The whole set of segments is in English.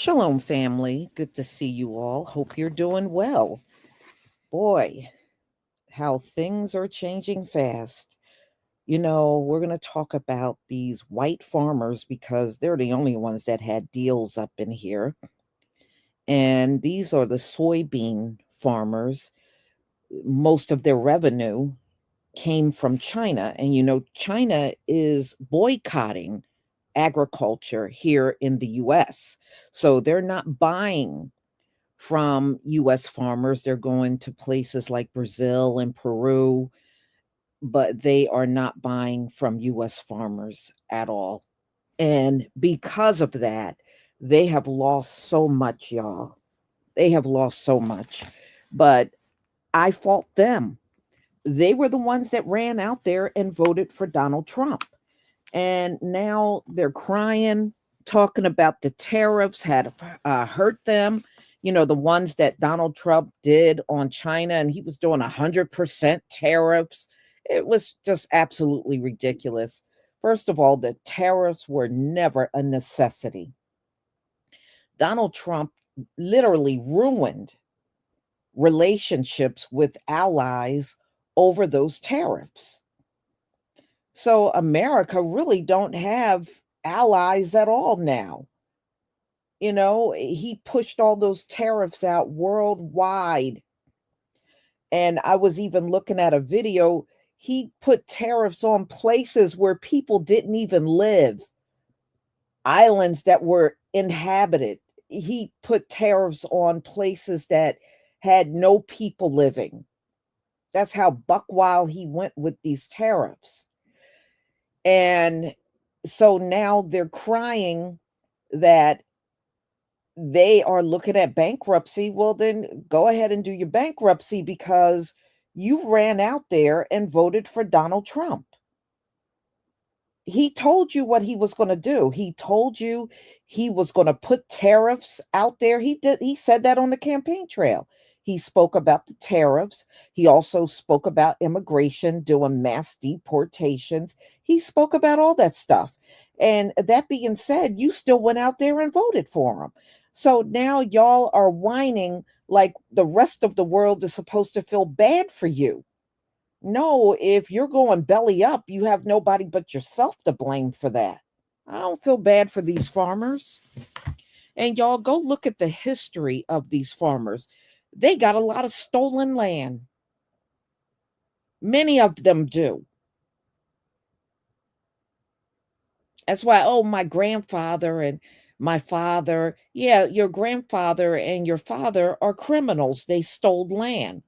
Shalom, family. Good to see you all. Hope you're doing well. Boy, how things are changing fast. We're going to talk about these white farmers because they're the only ones that had deals up in here. And these are the soybean farmers. Most of their revenue came from China. And China is boycotting agriculture here in the US. So they're not buying from US farmers. They're going to places like Brazil and Peru, but they are not buying from US farmers at all. And because of that, they have lost so much, y'all. They have lost so much. But I fault them. They were the ones that ran out there and voted for Donald Trump. And now they're crying, talking about the tariffs had hurt them. The ones that Donald Trump did on China, and he was doing 100% tariffs. It was just absolutely ridiculous. First of all, the tariffs were never a necessity. Donald Trump literally ruined relationships with allies over those tariffs. So America really don't have allies at all now. He pushed all those tariffs out worldwide. And I was even looking at a video. He put tariffs on places where people didn't even live, islands that were inhabited. He put tariffs on places that had no people living. That's how buck wild he went with these tariffs. And so now they're crying that they are looking at bankruptcy. Well, then go ahead and do your bankruptcy because you ran out there and voted for Donald Trump. He told you what he was going to do. He told you he was going to put tariffs out there. He said that on the campaign trail. He spoke about the tariffs. He also spoke about immigration, doing mass deportations. He spoke about all that stuff. And that being said, you still went out there and voted for him. So now y'all are whining like the rest of the world is supposed to feel bad for you. No, if you're going belly up, you have nobody but yourself to blame for that. I don't feel bad for these farmers. And y'all go look at the history of these farmers. They got a lot of stolen land. Many of them do. That's why, oh, my grandfather and my father. Yeah, your grandfather and your father are criminals. They stole land.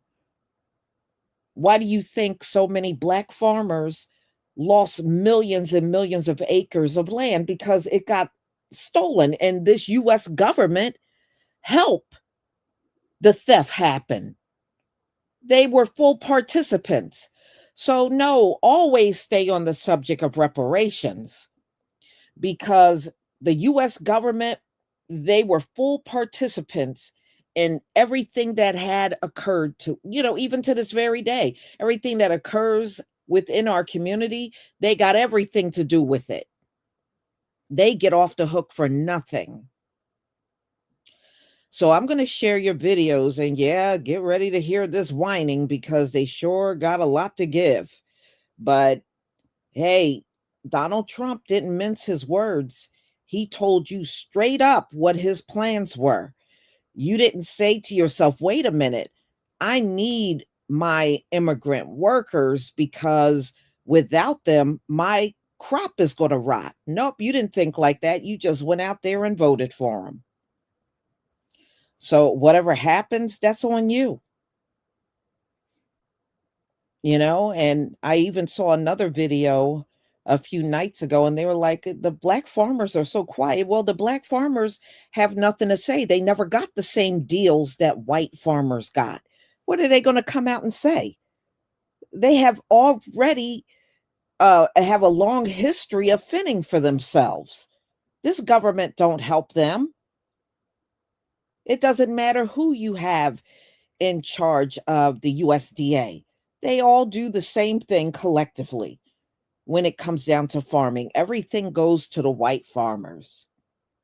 Why do you think so many black farmers lost millions and millions of acres of land? Because it got stolen, and this US government helped the theft happen. They were full participants. So no, always stay on the subject of reparations because the US government, they were full participants in everything that had occurred to, even to this very day, everything that occurs within our community, they got everything to do with it. They get off the hook for nothing. So I'm going to share your videos and yeah, get ready to hear this whining because they sure got a lot to give. But hey, Donald Trump didn't mince his words. He told you straight up what his plans were. You didn't say to yourself, wait a minute, I need my immigrant workers because without them, my crop is going to rot. Nope, you didn't think like that. You just went out there and voted for them. So whatever happens, that's on you. And I even saw another video a few nights ago and they were like, the black farmers are so quiet. Well, the black farmers have nothing to say. They never got the same deals that white farmers got. What are they going to come out and say? They have already have a long history of fending for themselves. This government don't help them. It doesn't matter who you have in charge of the USDA. They all do the same thing collectively. When it comes down to farming, everything goes to the white farmers.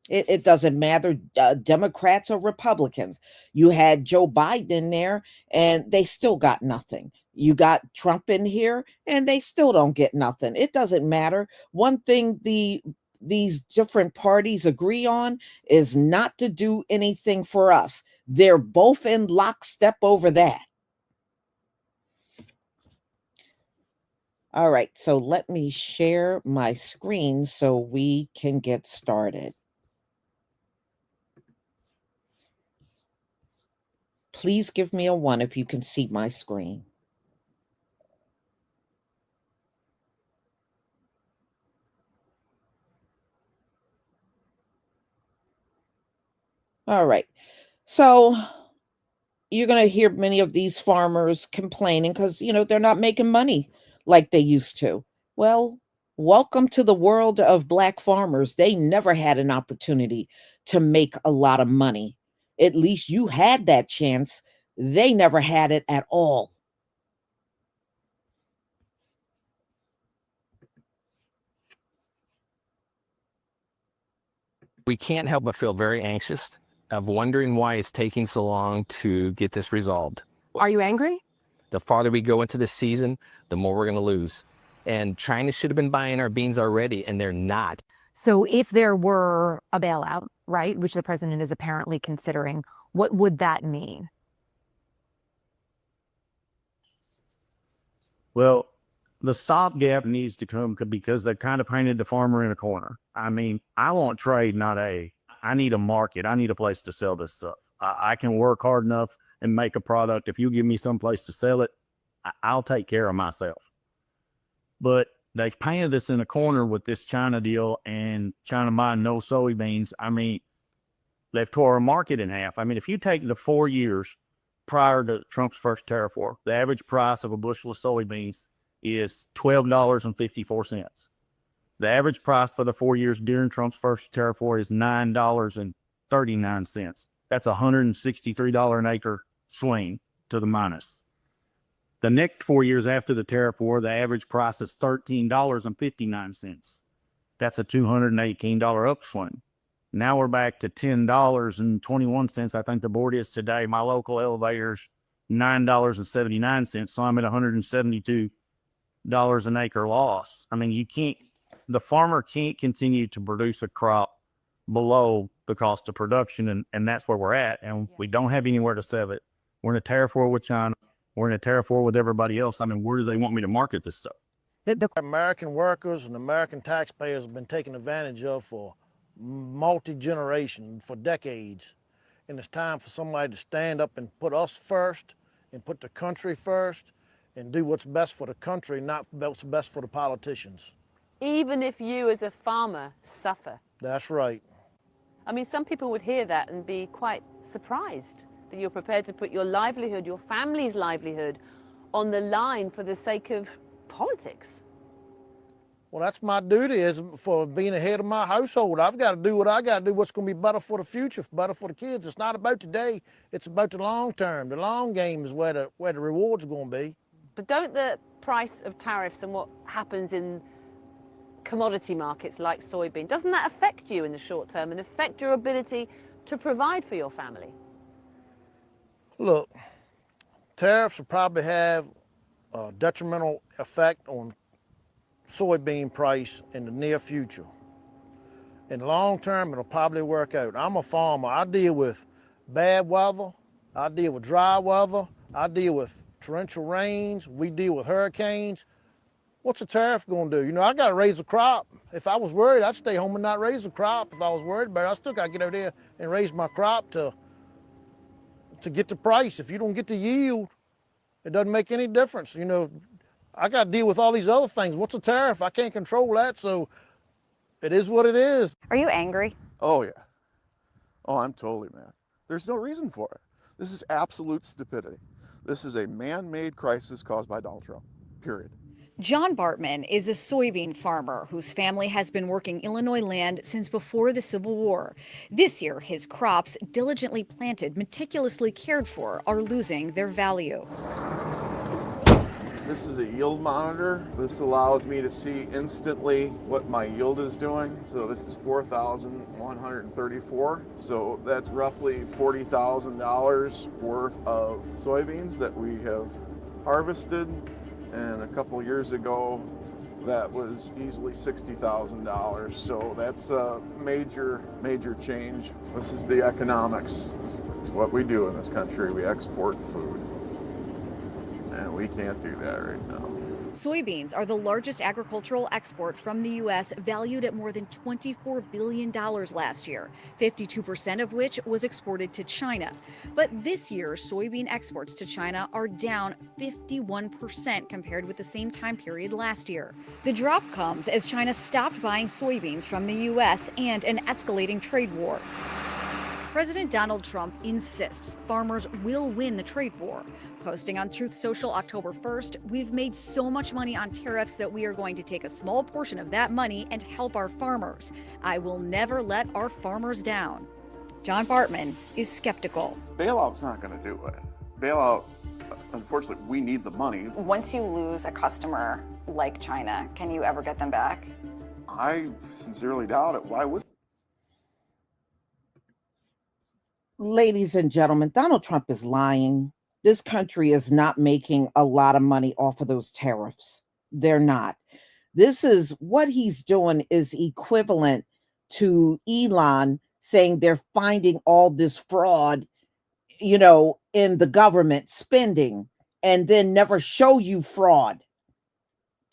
It doesn't matter, Democrats or Republicans. You had Joe Biden in there, and they still got nothing. You got Trump in here, and they still don't get nothing. It doesn't matter. One thing these different parties agree on is not to do anything for us. They're both in lockstep over that. All right, so let me share my screen so we can get started. Please give me a 1 if you can see my screen. All right. So you're going to hear many of these farmers complaining because, they're not making money like they used to. Well, welcome to the world of Black farmers. They never had an opportunity to make a lot of money. At least you had that chance. They never had it at all. We can't help but feel very anxious of wondering why it's taking so long to get this resolved. Are you angry? The farther we go into this season, the more we're going to lose. And China should have been buying our beans already, and they're not. So if there were a bailout, right, which the president is apparently considering, what would that mean? Well, the stopgap needs to come because they kind of painted the farmer in a corner. I mean, I want trade, not aid. I need a market. I need a place to sell this stuff. I can work hard enough and make a product. If you give me some place to sell it, I'll take care of myself. But they've painted us in a corner with this China deal and China buying no soybeans. I mean, they've tore our market in half. I mean, if you take the 4 years prior to Trump's first tariff war, the average price of a bushel of soybeans is $12.54. The average price for the 4 years during Trump's first tariff war is $9.39. That's a $163 an acre swing to the minus. The next 4 years after the tariff war, the average price is $13.59. That's a $218 upswing. Now we're back to $10.21. I think the board is today. My local elevator's $9.79. So I'm at $172 an acre loss. I mean, the farmer can't continue to produce a crop below the cost of production. And that's where we're at. And we don't have anywhere to sell it. We're in a tariff war with China. We're in a tariff war with everybody else. I mean, where do they want me to market this stuff? The American workers and American taxpayers have been taken advantage of for multi-generation, for decades. And it's time for somebody to stand up and put us first and put the country first and do what's best for the country, not what's best for the politicians. Even if you as a farmer suffer. That's right. I mean, some people would hear that and be quite surprised that you're prepared to put your livelihood, your family's livelihood, on the line for the sake of politics. Well, that's my duty as for being the head of my household. I've got to do what I got to do, what's going to be better for the future, better for the kids. It's not about today. It's about the long term. The long game is where the rewards are going to be. But don't the price of tariffs and what happens in commodity markets like soybean, doesn't that affect you in the short term and affect your ability to provide for your family? Look, tariffs will probably have a detrimental effect on soybean price in the near future. In the long term, it'll probably work out. I'm a farmer. I deal with bad weather. I deal with dry weather. I deal with torrential rains. We deal with hurricanes. What's a tariff going to do? I got to raise a crop. If I was worried, I'd stay home and not raise a crop. If I was worried about it, I still got to get out there and raise my crop to get the price. If you don't get the yield, it doesn't make any difference. I got to deal with all these other things. What's a tariff? I can't control that, so it is what it is. Are you angry? Oh, yeah. Oh, I'm totally mad. There's no reason for it. This is absolute stupidity. This is a man-made crisis caused by Donald Trump, period. John Bartman is a soybean farmer whose family has been working Illinois land since before the Civil War. This year, his crops, diligently planted, meticulously cared for, are losing their value. This is a yield monitor. This allows me to see instantly what my yield is doing. So this is 4,134. So that's roughly $40,000 worth of soybeans that we have harvested. And a couple years ago, that was easily $60,000. So that's a major change. This is the economics. It's what we do in this country. We export food. And we can't do that right now. Soybeans are the largest agricultural export from the U.S., valued at more than $24 billion last year, 52% of which was exported to China. But this year, soybean exports to China are down 51% compared with the same time period last year. The drop comes as China stopped buying soybeans from the U.S. and an escalating trade war. President Donald Trump insists farmers will win the trade war. Posting on Truth Social October 1st, "We've made so much money on tariffs that we are going to take a small portion of that money and help our farmers. I will never let our farmers down." John Bartman is skeptical. Bailout's not going to do it. Bailout, unfortunately, we need the money. Once you lose a customer like China, can you ever get them back? I sincerely doubt it. Why would? Ladies and gentlemen, Donald Trump is lying. This country is not making a lot of money off of those tariffs. They're not. This is what he's doing is equivalent to Elon saying they're finding all this fraud, in the government spending and then never show you fraud.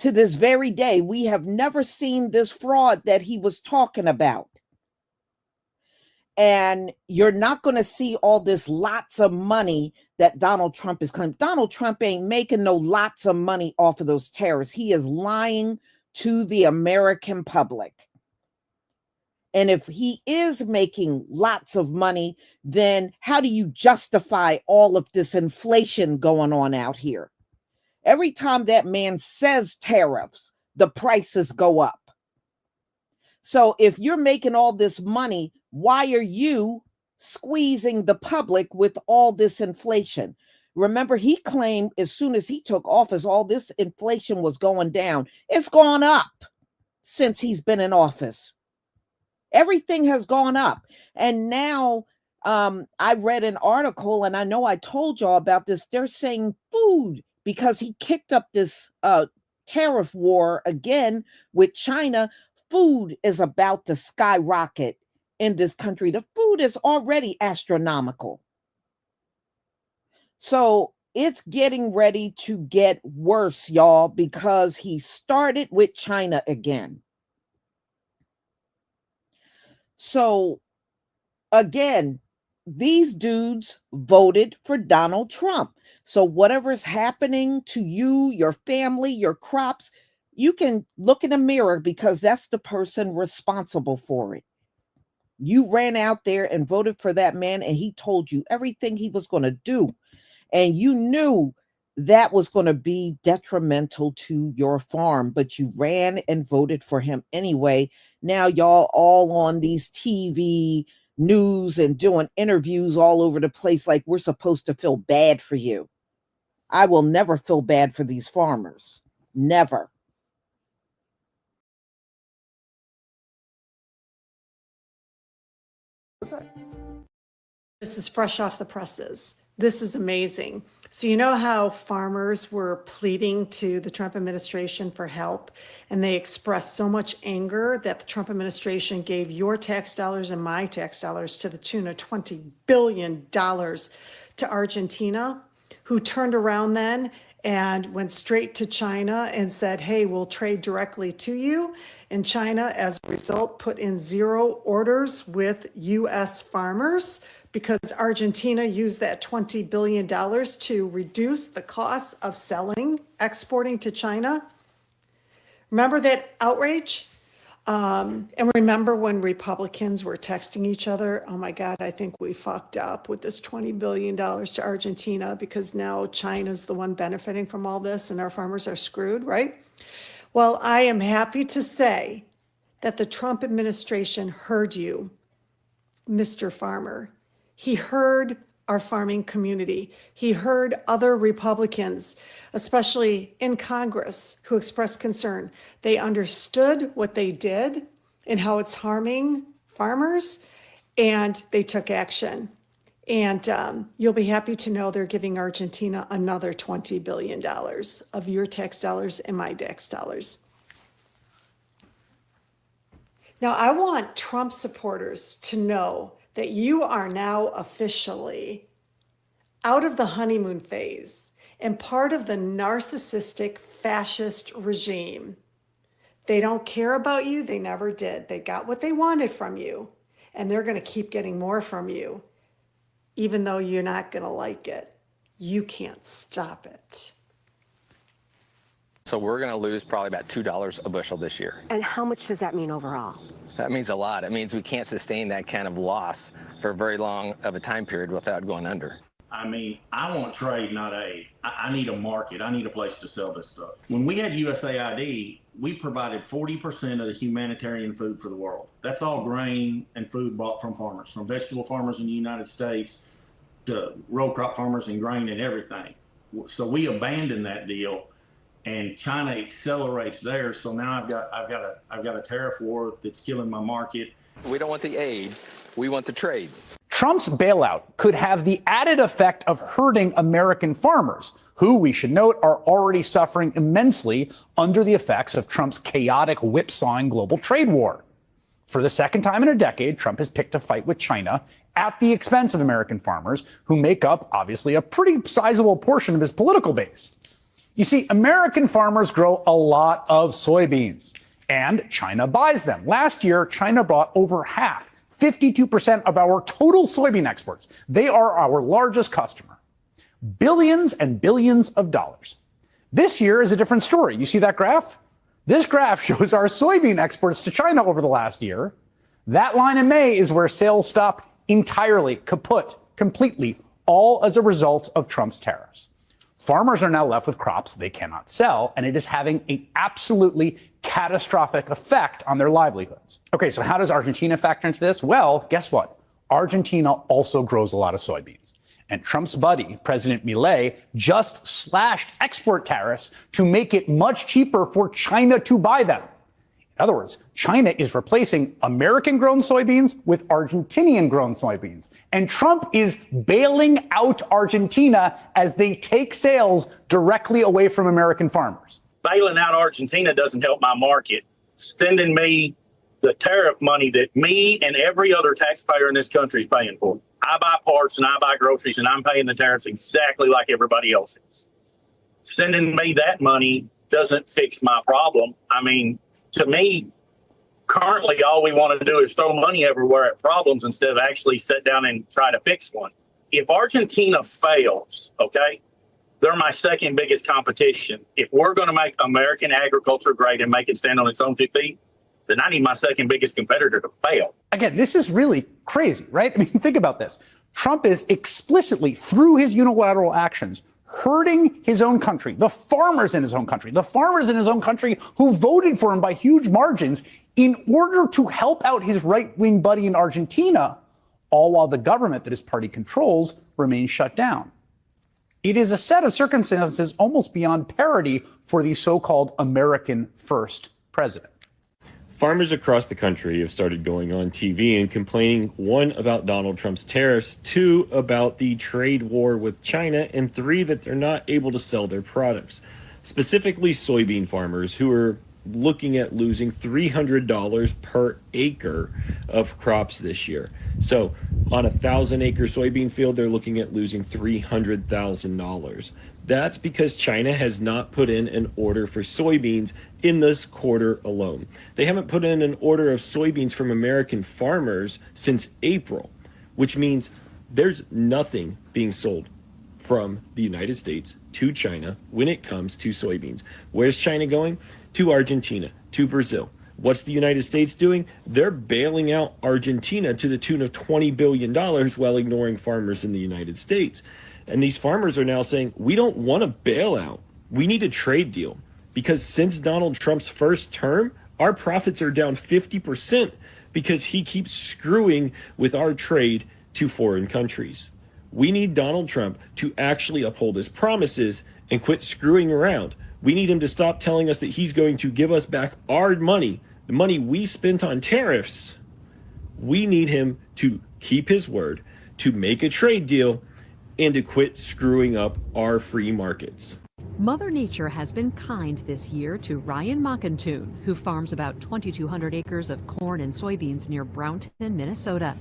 To this very day, we have never seen this fraud that he was talking about. And you're not going to see all this lots of money that Donald Trump is claiming. Donald Trump ain't making no lots of money off of those tariffs. He is lying to the American public. And if he is making lots of money, then how do you justify all of this inflation going on out here? Every time that man says tariffs, the prices go up. So if you're making all this money, why are you squeezing the public with all this inflation? Remember, he claimed as soon as he took office, all this inflation was going down. It's gone up since he's been in office. Everything has gone up. And now I read an article, and I know I told y'all about this. They're saying food, because he kicked up this tariff war again with China. Food is about to skyrocket in this country. The food is already astronomical. So it's getting ready to get worse, y'all, because he started with China again. So again, these dudes voted for Donald Trump. So whatever's happening to you, your family, your crops, you can look in the mirror, because that's the person responsible for it. You ran out there and voted for that man, and he told you everything he was going to do. And you knew that was going to be detrimental to your farm, but you ran and voted for him anyway. Now y'all all on these TV news and doing interviews all over the place like we're supposed to feel bad for you. I will never feel bad for these farmers. Never. This is fresh off the presses. This is amazing. So you know how farmers were pleading to the Trump administration for help, and they expressed so much anger that the Trump administration gave your tax dollars and my tax dollars to the tune of $20 billion to Argentina, who turned around then and went straight to China and said, hey, we'll trade directly to you. And China, as a result, put in 0 orders with U.S. farmers, because Argentina used that $20 billion to reduce the cost of exporting to China. Remember that outrage? And remember when Republicans were texting each other, oh my God, I think we fucked up with this $20 billion to Argentina, because now China's the one benefiting from all this and our farmers are screwed, right? Well, I am happy to say that the Trump administration heard you, Mr. Farmer. He heard our farming community. He heard other Republicans, especially in Congress, who expressed concern. They understood what they did and how it's harming farmers, and they took action. And you'll be happy to know they're giving Argentina another $20 billion of your tax dollars and my tax dollars. Now, I want Trump supporters to know that you are now officially out of the honeymoon phase and part of the narcissistic fascist regime. They don't care about you. They never did. They got what they wanted from you, and they're going to keep getting more from you, even though you're not going to like it. You can't stop it. So we're going to lose probably about $2 a bushel this year. And how much does that mean overall? That means a lot. It means we can't sustain that kind of loss for a very long of a time period without going under. I mean, I want trade, not aid. I need a market. I need a place to sell this stuff. When we had USAID, we provided 40% of the humanitarian food for the world. That's all grain and food bought from farmers, from vegetable farmers in the United States to row crop farmers and grain and everything. So we abandoned that deal, and China accelerates there. So now I've got a tariff war that's killing my market. We don't want the aid. We want the trade. Trump's bailout could have the added effect of hurting American farmers, who, we should note, are already suffering immensely under the effects of Trump's chaotic whipsawing global trade war. For the second time in a decade, Trump has picked a fight with China at the expense of American farmers, who make up, obviously, a pretty sizable portion of his political base. You see, American farmers grow a lot of soybeans, and China buys them. Last year, China bought over half, 52% of our total soybean exports. They are our largest customer. Billions and billions of dollars. This year is a different story. You see that graph? This graph shows our soybean exports to China over the last year. That line in May is where sales stopped entirely, kaput, completely, all as a result of Trump's tariffs. Farmers are now left with crops they cannot sell, and it is having an absolutely catastrophic effect on their livelihoods. Okay, so how does Argentina factor into this? Well, guess what? Argentina also grows a lot of soybeans. And Trump's buddy, President Milei, just slashed export tariffs to make it much cheaper for China to buy them. In other words, China is replacing American-grown soybeans with Argentinian-grown soybeans. And Trump is bailing out Argentina as they take sales directly away from American farmers. Bailing out Argentina doesn't help my market. Sending me the tariff money that me and every other taxpayer in this country is paying for. I buy parts and I buy groceries, and I'm paying the tariffs exactly like everybody else is. Sending me that money doesn't fix my problem. I mean, to me, currently, all we want to do is throw money everywhere at problems instead of actually sit down and try to fix one. If Argentina fails, okay, they're my second biggest competition. If we're going to make American agriculture great and make it stand on its own 2 feet, then I need my second biggest competitor to fail. Again, this is really crazy, right? I mean, think about this. Trump is explicitly, through his unilateral actions, hurting his own country, the farmers in his own country who voted for him by huge margins in order to help out his right-wing buddy in Argentina, all while the government that his party controls remains shut down. It is a set of circumstances almost beyond parody for the so-called American first president. Farmers across the country have started going on TV and complaining, 1, about Donald Trump's tariffs, 2, about the trade war with China, and 3, that they're not able to sell their products. Specifically, soybean farmers who are looking at losing $300 per acre of crops this year. So on a 1,000-acre soybean field, they're looking at losing $300,000. That's because China has not put in an order for soybeans in this quarter alone. They haven't put in an order of soybeans from American farmers since April, which means there's nothing being sold from the United States to China when it comes to soybeans. Where's China going? To Argentina, to Brazil. What's the United States doing? They're bailing out Argentina to the tune of $20 billion while ignoring farmers in the United States. And these farmers are now saying, we don't want a bailout. We need a trade deal. Because since Donald Trump's first term, our profits are down 50% because he keeps screwing with our trade to foreign countries. We need Donald Trump to actually uphold his promises and quit screwing around. We need him to stop telling us that he's going to give us back our money, the money we spent on tariffs. We need him to keep his word, to make a trade deal, and to quit screwing up our free markets. Mother Nature has been kind this year to Ryan Mockentune, who farms about 2,200 acres of corn and soybeans near Brownton, Minnesota.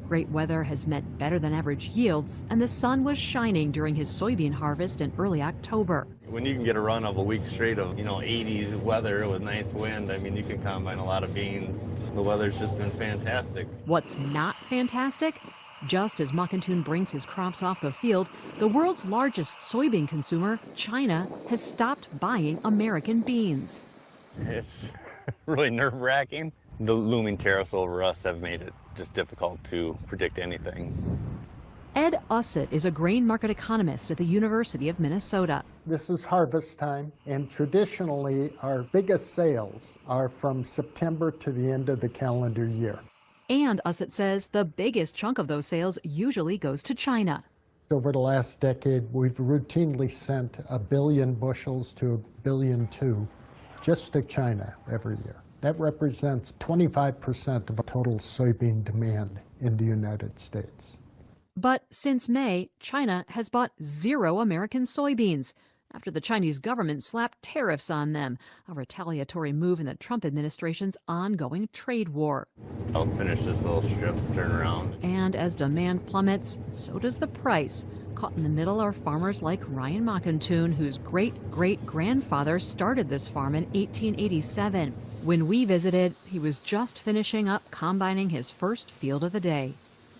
Great weather has meant better than average yields, and the sun was shining during his soybean harvest in early October. When you can get a run of a week straight of, 80s weather with nice wind, I mean, you can combine a lot of beans. The weather's just been fantastic. What's not fantastic? Just as Mockentune brings his crops off the field, the world's largest soybean consumer, China, has stopped buying American beans. It's really nerve-wracking. The looming tariffs over us have made it just difficult to predict anything. Ed Ussett is a grain market economist at the University of Minnesota. This is harvest time, and traditionally our biggest sales are from September to the end of the calendar year. And Ussett says the biggest chunk of those sales usually goes to China. Over the last decade, we've routinely sent 1 billion bushels to 1.2 billion just to China every year. That represents 25% of total soybean demand in the United States. But since May, China has bought 0 American soybeans after the Chinese government slapped tariffs on them, a retaliatory move in the Trump administration's ongoing trade war. I'll finish this little strip, turn around. And as demand plummets, so does the price. Caught in the middle are farmers like Ryan Mockentune, whose great-great-grandfather started this farm in 1887. When we visited, he was just finishing up combining his first field of the day.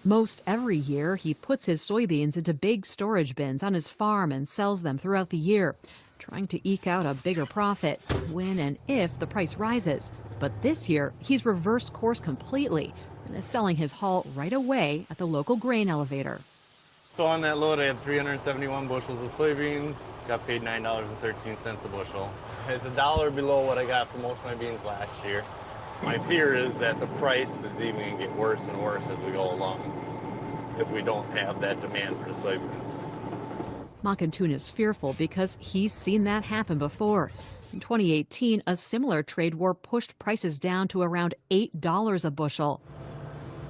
Most every year, he puts his soybeans into big storage bins on his farm and sells them throughout the year, trying to eke out a bigger profit when and if the price rises. But this year, he's reversed course completely and is selling his haul right away at the local grain elevator. So on that load, I had 371 bushels of soybeans. Got paid $9.13 a bushel. It's $1 below what I got for most of my beans last year. My fear is that the price is even going to get worse and worse as we go along if we don't have that demand for the soybeans. Mockentune is fearful because he's seen that happen before. In 2018, a similar trade war pushed prices down to around $8 a bushel.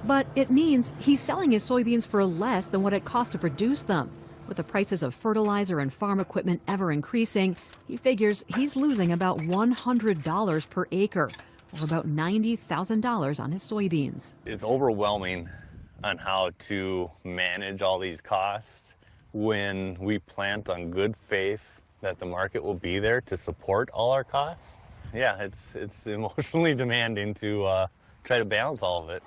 But it means he's selling his soybeans for less than what it cost to produce them. With the prices of fertilizer and farm equipment ever increasing, he figures he's losing about $100 per acre, or about $90,000 on his soybeans. It's overwhelming on how to manage all these costs when we plant on good faith that the market will be there to support all our costs. Yeah, it's emotionally demanding to try to balance all of it.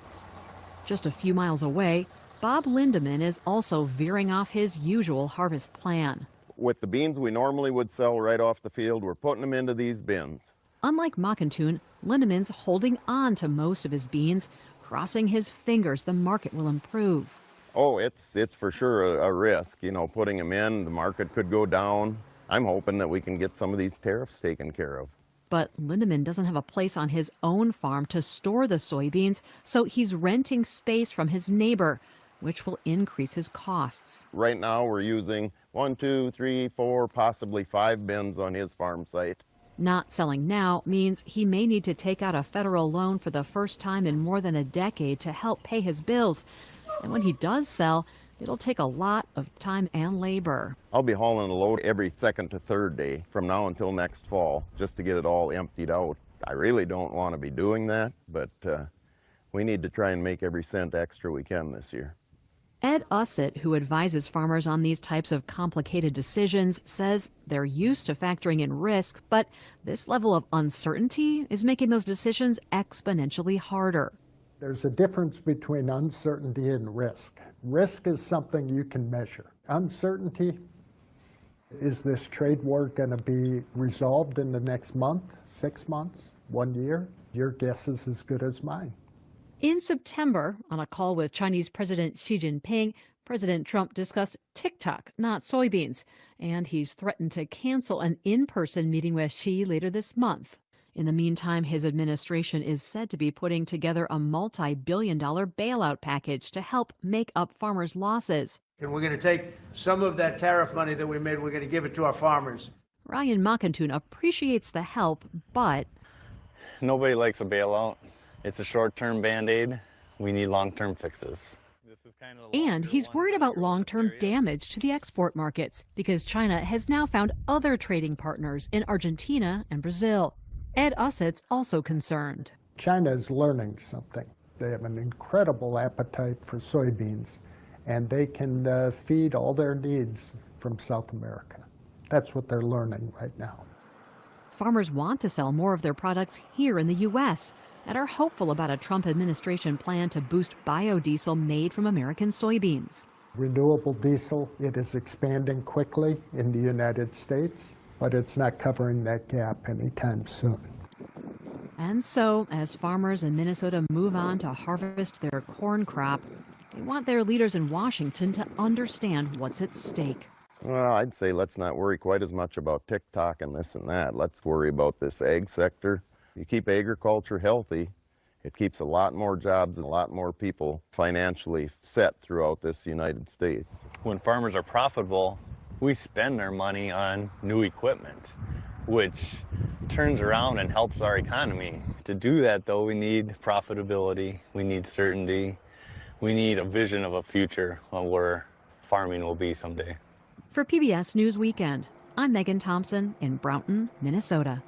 Just a few miles away, Bob Lindeman is also veering off his usual harvest plan. With the beans we normally would sell right off the field, we're putting them into these bins. Unlike Mockentune, Lindeman's holding on to most of his beans, crossing his fingers the market will improve. Oh, it's for sure a risk, putting them in. The market could go down. I'm hoping that we can get some of these tariffs taken care of. But Lindeman doesn't have a place on his own farm to store the soybeans, so he's renting space from his neighbor, which will increase his costs. Right now we're using 1, 2, 3, 4, possibly 5 bins on his farm site. Not selling now means he may need to take out a federal loan for the first time in more than a decade to help pay his bills. And when he does sell, it'll take a lot of time and labor. I'll be hauling a load every second to third day from now until next fall, just to get it all emptied out. I really don't want to be doing that, but we need to try and make every cent extra we can this year. Ed Ussett, who advises farmers on these types of complicated decisions, says they're used to factoring in risk, but this level of uncertainty is making those decisions exponentially harder. There's a difference between uncertainty and risk. Risk is something you can measure. Uncertainty, is this trade war going to be resolved in the next month, 6 months, 1 year? Your guess is as good as mine. In September, on a call with Chinese President Xi Jinping, President Trump discussed TikTok, not soybeans, and he's threatened to cancel an in-person meeting with Xi later this month. In the meantime, his administration is said to be putting together a multi-billion-dollar bailout package to help make up farmers' losses. And we're going to take some of that tariff money that we made, we're going to give it to our farmers. Ryan Mockentune appreciates the help, but Nobody likes a bailout. It's a short-term Band-Aid. We need long-term fixes. and he's worried about long-term damage to the export markets because China has now found other trading partners in Argentina and Brazil. Ed Ussett's also concerned. China is learning something. They have an incredible appetite for soybeans, and they can feed all their needs from South America. That's what they're learning right now. Farmers want to sell more of their products here in the U.S. and are hopeful about a Trump administration plan to boost biodiesel made from American soybeans. Renewable diesel, it is expanding quickly in the United States, but it's not covering that gap anytime soon. And so, as farmers in Minnesota move on to harvest their corn crop, they want their leaders in Washington to understand what's at stake. Well, I'd say let's not worry quite as much about TikTok and this and that. Let's worry about this ag sector. You keep agriculture healthy, it keeps a lot more jobs and a lot more people financially set throughout this United States. When farmers are profitable, we spend our money on new equipment, which turns around and helps our economy. To do that, though, we need profitability, we need certainty, we need a vision of a future of where farming will be someday. For PBS News Weekend, I'm Megan Thompson in Brownton, Minnesota.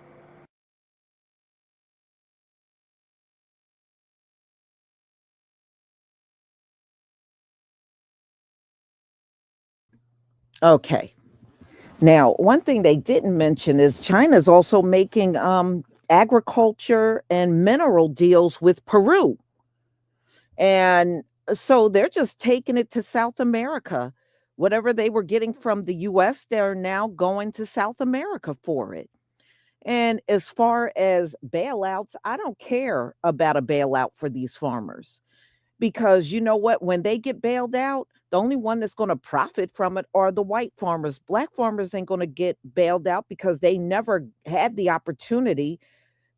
Okay. Now, one thing they didn't mention is China's also making agriculture and mineral deals with Peru. And so they're just taking it to South America. Whatever they were getting from the US, they're now going to South America for it. And as far as bailouts, I don't care about a bailout for these farmers because you know what? When they get bailed out, the only one that's going to profit from it are the white farmers. Black farmers ain't going to get bailed out because they never had the opportunity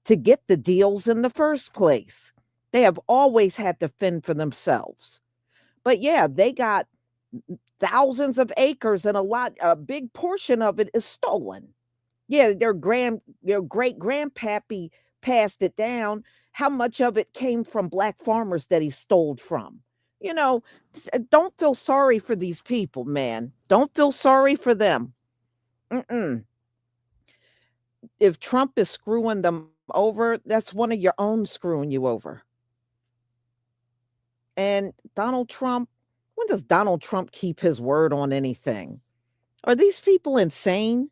to get the deals in the first place. They have always had to fend for themselves. But yeah, they got thousands of acres and a big portion of it is stolen. Yeah, their great grandpappy passed it down. How much of it came from black farmers that he stole from? You know, don't feel sorry for these people, man. Don't feel sorry for them. If Trump is screwing them over, that's one of your own screwing you over. And Donald Trump, when does Donald Trump keep his word on anything? Are these people insane?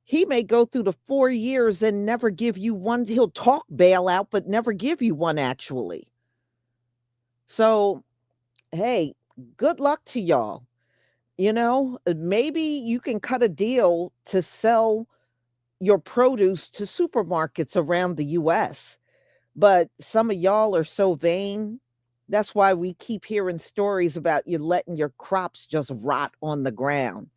He may go through the 4 years and never give you one. He'll talk bailout, but never give you one actually. So, hey, good luck to y'all. You know, maybe you can cut a deal to sell your produce to supermarkets around the US. But some of y'all are so vain. That's why we keep hearing stories about you letting your crops just rot on the ground.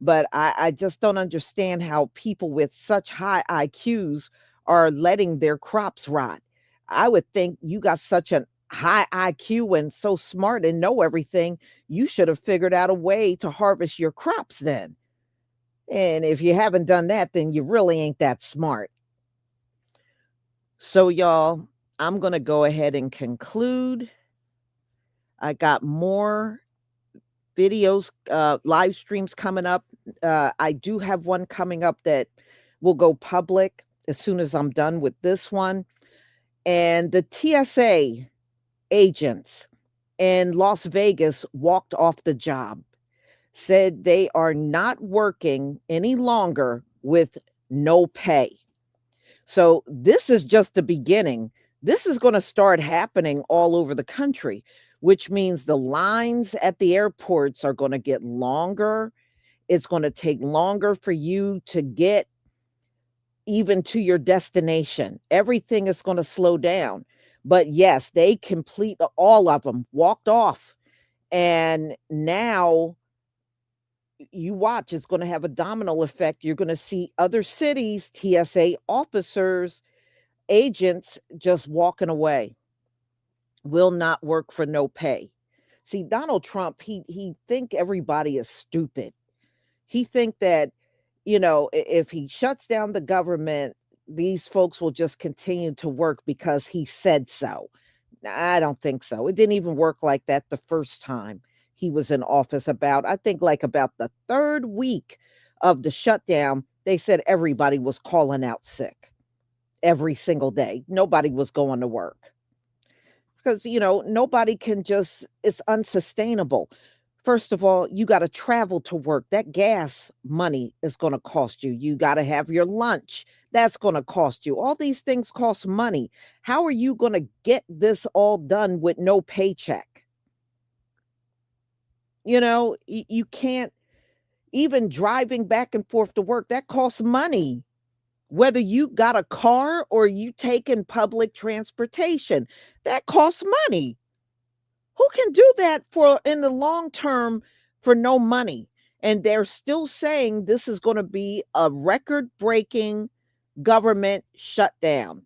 But I just don't understand how people with such high IQs are letting their crops rot. I would think you got such an high IQ and so smart and know everything, you should have figured out a way to harvest your crops then. And if you haven't done that, then you really ain't that smart. So y'all, I'm going to go ahead and conclude. I got more videos, live streams coming up. I do have one coming up that will go public as soon as I'm done with this one. And the TSA agents in Las Vegas walked off the job, said they are not working any longer with no pay. So this is just the beginning. This is going to start happening all over the country, which means the lines at the airports are going to get longer. It's going to take longer for you to get even to your destination. Everything is going to slow down. But yes, they complete, all of them walked off. And now you watch, it's going to have a domino effect. You're going to see other cities, TSA officers, agents just walking away. Will not work for no pay. See, Donald Trump, he think everybody is stupid. He think that, if he shuts down the government, these folks will just continue to work because he said so. I don't think so. It didn't even work like that the first time he was in office. I think like about the third week of the shutdown, they said everybody was calling out sick every single day. Nobody was going to work because, nobody can it's unsustainable. First of all, you got to travel to work. That gas money is going to cost you. You got to have your lunch. That's going to cost you. All these things cost money. How are you going to get this all done with no paycheck? You can't, even driving back and forth to work, that costs money. Whether you got a car or you taking public transportation, that costs money. Who can do that for in the long term for no money? And they're still saying this is going to be a record-breaking government shutdown.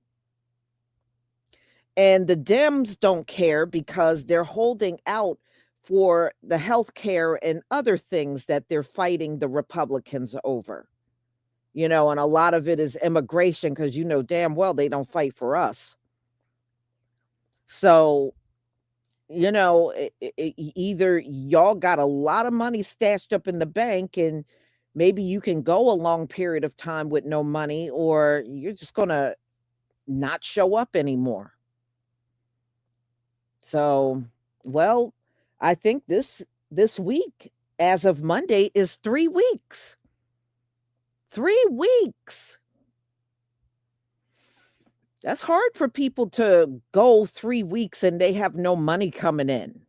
And the Dems don't care because they're holding out for the health care and other things that they're fighting the Republicans over. And a lot of it is immigration because damn well they don't fight for us. So, either y'all got a lot of money stashed up in the bank and maybe you can go a long period of time with no money, or you're just going to not show up anymore. So, well, I think this week, as of Monday, is 3 weeks. 3 weeks. That's hard for people to go 3 weeks and they have no money coming in.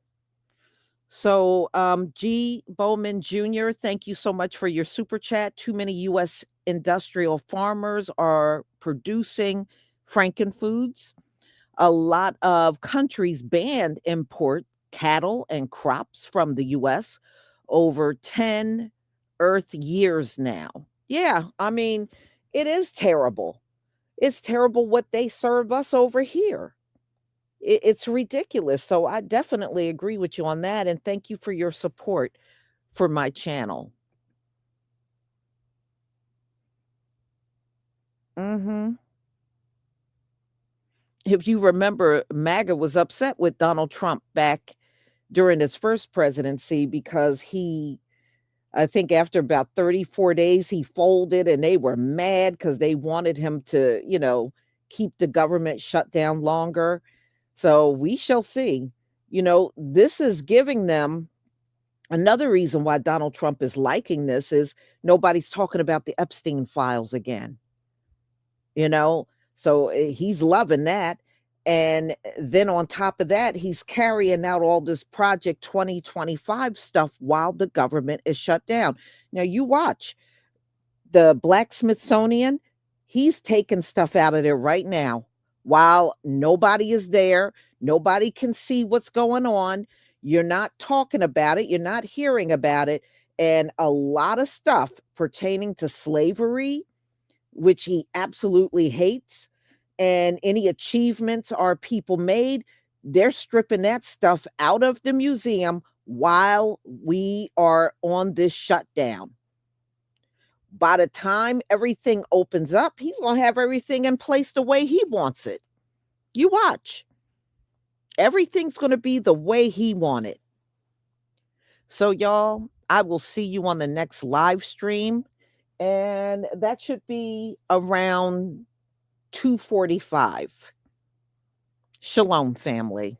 So, G. Bowman Jr., thank you so much for your super chat. Too many U.S. industrial farmers are producing frankenfoods. A lot of countries banned import cattle and crops from the U.S. over 10 Earth years now. Yeah, I mean, it is terrible. It's terrible what they serve us over here. It's ridiculous. So I definitely agree with you on that. And thank you for your support for my channel. If you remember, MAGA was upset with Donald Trump back during his first presidency because I think after about 34 days, he folded and they were mad because they wanted him to, keep the government shut down longer. So we shall see. This is giving them another reason why Donald Trump is liking this is nobody's talking about the Epstein files again. So he's loving that. And then on top of that, he's carrying out all this Project 2025 stuff while the government is shut down. Now you watch the Black Smithsonian, he's taking stuff out of there right now while nobody is there. Nobody can see what's going on. You're not talking about it. You're not hearing about it. And a lot of stuff pertaining to slavery, which he absolutely hates, and any achievements our people made, they're stripping that stuff out of the museum while we are on this shutdown. By the time everything opens up, he's going to have everything in place the way he wants it. You watch. Everything's going to be the way he wanted. So, y'all, I will see you on the next live stream. And that should be around 2:45. Shalom, family.